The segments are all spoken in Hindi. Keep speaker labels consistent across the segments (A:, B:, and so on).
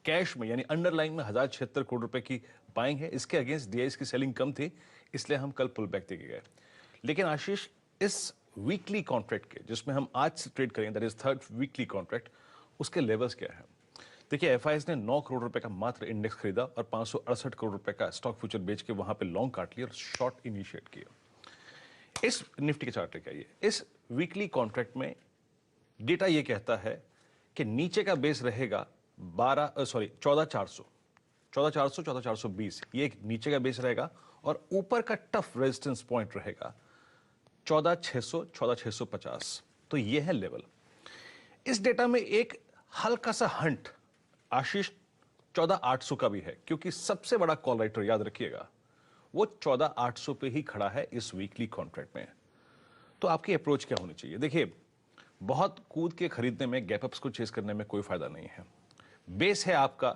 A: कैश में यानी अंडरलाइन में 1076 करोड़ रुपए की बाइंग है। इसके अगेंस्ट डीआईएस की सेलिंग कम थी, इसलिए हम कल पुल बैक देके गए। लेकिन आशीष, इस वीकली कॉन्ट्रैक्ट के जिसमें हम आज से ट्रेड करेंगे, that is third weekly contract, उसके लेवल्स क्या है? देखिए, एफआईएस ने 9 करोड़ रुपए का मात्र इंडेक्स खरीदा और 568 करोड़ रुपए का स्टॉक फ्यूचर बेच के वहां पे लॉन्ग काट लिया और शॉर्ट इनिशिएट किया। इस निफ्टी के चार्ट लेके आइए। इस वीकली कॉन्ट्रैक्ट में डेटा ये कहता है कि नीचे का बेस रहेगा 14400, 14420, ये एक नीचे का बेस रहेगा और ऊपर का टफ रेजिस्टेंस पॉइंट रहेगा 14600, 14650। तो ये है लेवल। इस डेटा में एक हल्का सा हंट आशीष 14800 का भी है, क्योंकि सबसे बड़ा कॉल राइटर याद रखिएगा वो 14800 पे ही खड़ा है इस वीकली कॉन्ट्रैक्ट में। तो आपकी अप्रोच क्या होनी चाहिए? देखिए, बहुत कूद के खरीदने में, गैप अप्स को चेस करने में कोई फायदा नहीं है। बेस है आपका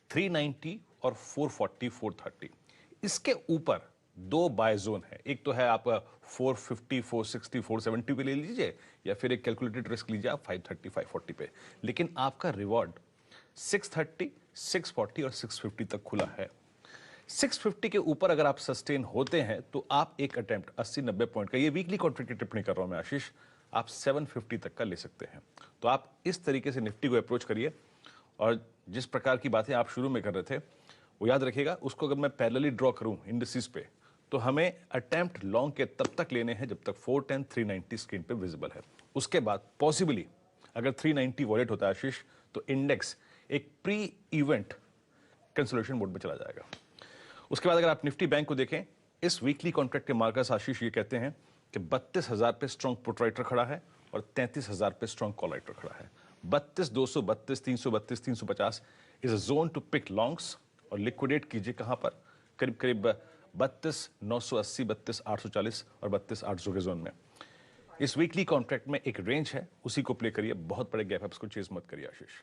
A: 390 और 440, 430। इसके ऊपर दो बाय जोन है। एक तो है आपका 450, 460, 470 पे ले लीजिए, या फिर एक कैलकुलेटेड रिस्क लीजिए आप 530, 540 पे। लेकिन आपका रिवॉर्ड 630, 640 और 650 तक खुला है। 650 के ऊपर अगर आप सस्टेन होते हैं तो आप एक अटेम्प्ट 80-90 पॉइंट का, ये वीकली कॉन्ट्रैक्ट की टिप्पणी कर रहा हूं मैं आशीष, आप 750 तक का ले सकते हैं। तो आप इस तरीके से निफ्टी को अप्रोच करिए। और जिस प्रकार की बातें आप शुरू में कर रहे थे वो याद रखिएगा, उसको अगर मैं पैरेलली ड्रॉ करूं इंडिसेस पे, तो हमें अटेम्प्ट लॉन्ग के तब तक लेने हैं जब तक 410, 390 स्क्रीन पे विजिबल है। उसके बाद पॉसिबली अगर 390 वॉलेट होता है आशीष, तो इंडेक्स एक प्री इवेंट कंसोलिडेशन मोड में चला जाएगा। उसके बाद अगर आप निफ्टी बैंक को देखें, इस वीकली कॉन्ट्रैक्ट के मार्कर्स आशीष ये कहते हैं कि 32,000 पे स्ट्रॉन्ग पुट राइटर खड़ा है और 33,000 पे स्ट्रॉन्ग कॉल राइटर खड़ा है। 32,200, 32,332, 350 is a zone to pick longs और लिक्विडेट कीजिए। कहां पर? करीब करीब 32,980, 32,840 और 32,800 के जोन में। इस वीकली कॉन्ट्रैक्ट में एक रेंज है, उसी को प्ले करिए। बहुत बड़े गैप अप्स को चेज मत करिए आशीष।